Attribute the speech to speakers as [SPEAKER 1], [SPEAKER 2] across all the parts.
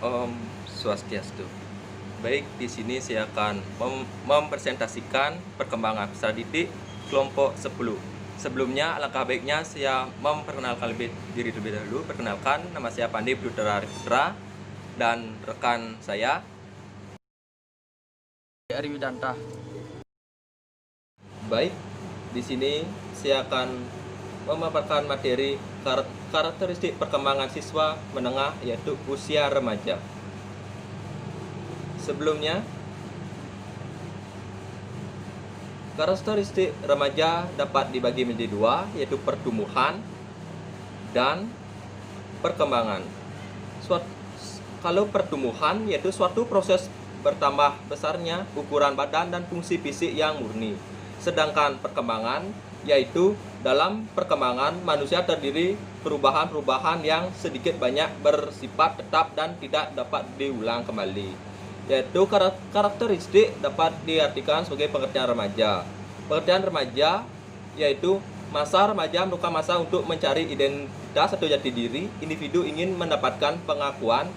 [SPEAKER 1] Om Swastiastu. Baik, di sini saya akan mempresentasikan perkembangan peserta didik kelompok 10. Sebelumnya, alangkah baiknya saya memperkenalkan diri terlebih dahulu. Perkenalkan, nama saya Pandi Putra dan rekan saya
[SPEAKER 2] Ari Widanta.
[SPEAKER 1] Baik, di sini saya akan memaparkan materi karakteristik perkembangan siswa menengah, yaitu usia remaja. Sebelumnya, karakteristik remaja dapat dibagi menjadi dua, yaitu pertumbuhan dan perkembangan. Kalau pertumbuhan yaitu suatu proses bertambah besarnya ukuran badan dan fungsi fisik yang murni. Sedangkan perkembangan yaitu dalam perkembangan manusia terdiri perubahan-perubahan yang sedikit banyak bersifat tetap dan tidak dapat diulang kembali. Yaitu karakteristik dapat diartikan sebagai pengertian remaja. Pengertian remaja yaitu masa remaja merupakan masa untuk mencari identitas atau jati diri. Individu ingin mendapatkan pengakuan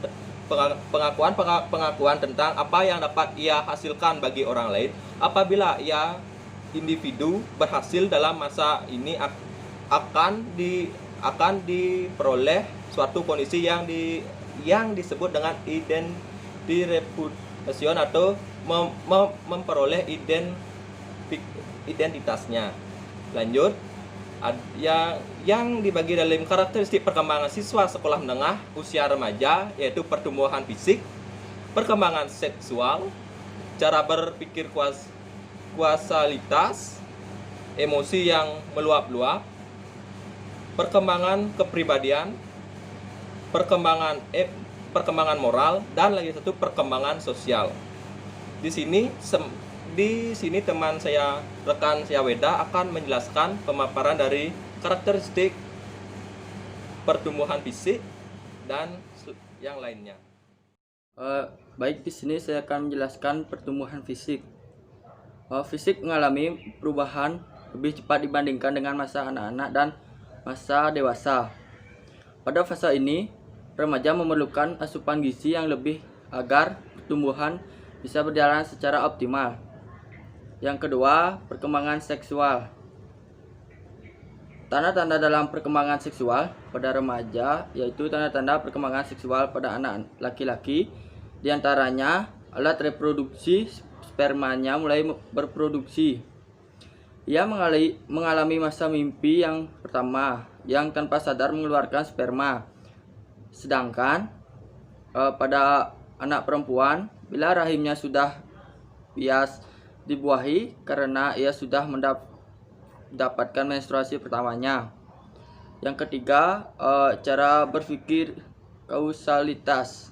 [SPEAKER 1] tentang apa yang dapat ia hasilkan bagi orang lain. Apabila individu berhasil dalam masa ini, akan diperoleh suatu kondisi yang disebut dengan identifikasi atau memperoleh identitasnya. Lanjut, yang dibagi dalam karakteristik perkembangan siswa sekolah menengah usia remaja, yaitu pertumbuhan fisik, perkembangan seksual, cara berpikir kuasalitas, emosi yang meluap-luap, perkembangan kepribadian, perkembangan moral, dan lagi satu perkembangan sosial. Di sini teman saya, rekan saya Weda, akan menjelaskan pemaparan dari karakteristik pertumbuhan fisik dan yang lainnya.
[SPEAKER 2] Baik, di sini saya akan menjelaskan pertumbuhan fisik. Fisik mengalami perubahan lebih cepat dibandingkan dengan masa anak-anak dan masa dewasa. Pada fase ini, remaja memerlukan asupan gizi yang lebih agar pertumbuhan bisa berjalan secara optimal. Yang kedua, perkembangan seksual. Tanda-tanda dalam perkembangan seksual pada remaja yaitu tanda-tanda perkembangan seksual pada anak laki-laki, diantaranya alat reproduksi spermanya mulai berproduksi. Ia mengalami masa mimpi yang pertama yang tanpa sadar mengeluarkan sperma. Sedangkan pada anak perempuan, bila rahimnya sudah bias dibuahi karena ia sudah mendapatkan menstruasi pertamanya. Yang ketiga, cara berpikir kausalitas.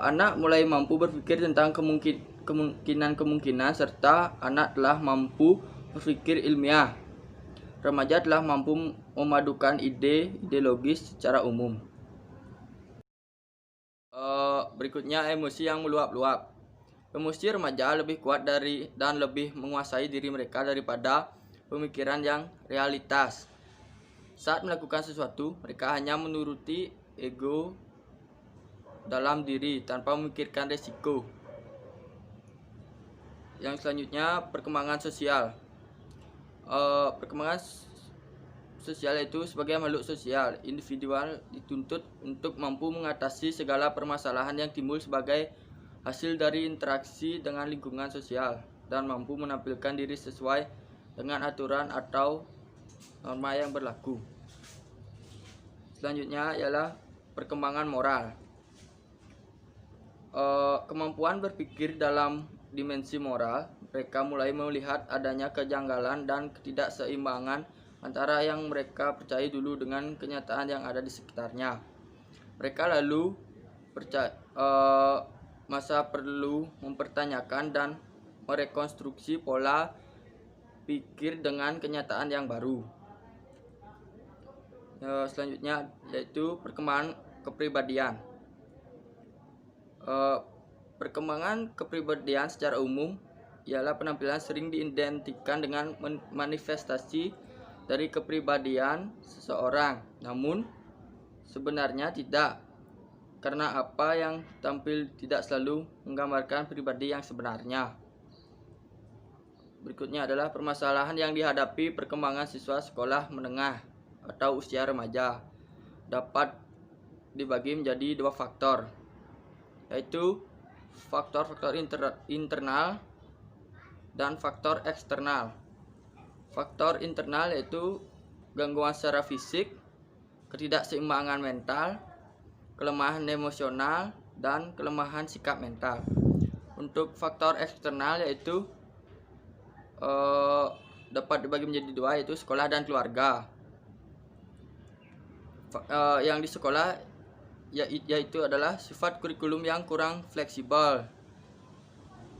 [SPEAKER 2] Anak mulai mampu berpikir tentang kemungkinan serta anak telah mampu berpikir ilmiah. Remaja telah mampu memadukan ide logis secara umum. Berikutnya, emosi yang meluap-luap. Emosi remaja lebih kuat dan lebih menguasai diri mereka daripada pemikiran yang realitas. Saat melakukan sesuatu, mereka hanya menuruti ego dalam diri tanpa memikirkan resiko. Yang selanjutnya, perkembangan sosial. Perkembangan sosial itu sebagai makhluk sosial, individual dituntut untuk mampu mengatasi segala permasalahan yang timbul sebagai hasil dari interaksi dengan lingkungan sosial dan mampu menampilkan diri sesuai dengan aturan atau norma yang berlaku. Selanjutnya ialah perkembangan moral. Kemampuan berpikir dalam dimensi moral, mereka mulai melihat adanya kejanggalan dan ketidakseimbangan antara yang mereka percaya dulu dengan kenyataan yang ada di sekitarnya. Mereka lalu perlu mempertanyakan dan merekonstruksi pola pikir dengan kenyataan yang baru. Selanjutnya yaitu perkembangan kepribadian. Perkembangan kepribadian secara umum ialah penampilan sering diidentikan dengan manifestasi dari kepribadian seseorang, namun sebenarnya tidak. karena apa yang tampil tidak selalu menggambarkan pribadi yang sebenarnya. Berikutnya adalah permasalahan yang dihadapi perkembangan siswa sekolah menengah atau usia remaja. Dapat dibagi menjadi dua faktor, yaitu faktor-faktor internal dan faktor eksternal. Faktor internal yaitu gangguan secara fisik, ketidakseimbangan mental, kelemahan emosional, dan kelemahan sikap mental. Untuk faktor eksternal yaitu dapat dibagi menjadi dua, yaitu sekolah dan keluarga. Yang di sekolah yaitu adalah sifat kurikulum yang kurang fleksibel.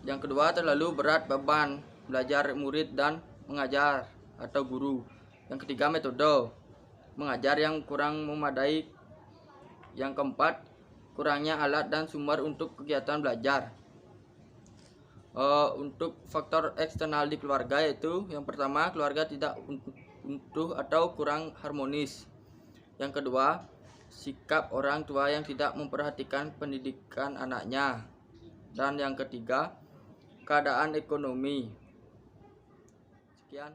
[SPEAKER 2] Yang kedua, terlalu berat beban belajar murid dan mengajar atau guru. Yang ketiga, metode mengajar yang kurang memadai. Yang keempat, kurangnya alat dan sumber untuk kegiatan belajar. Untuk faktor eksternal di keluarga yaitu yang pertama, keluarga tidak utuh atau kurang harmonis. Yang kedua, sikap orang tua yang tidak memperhatikan pendidikan anaknya. Dan yang ketiga, keadaan ekonomi. Sekian.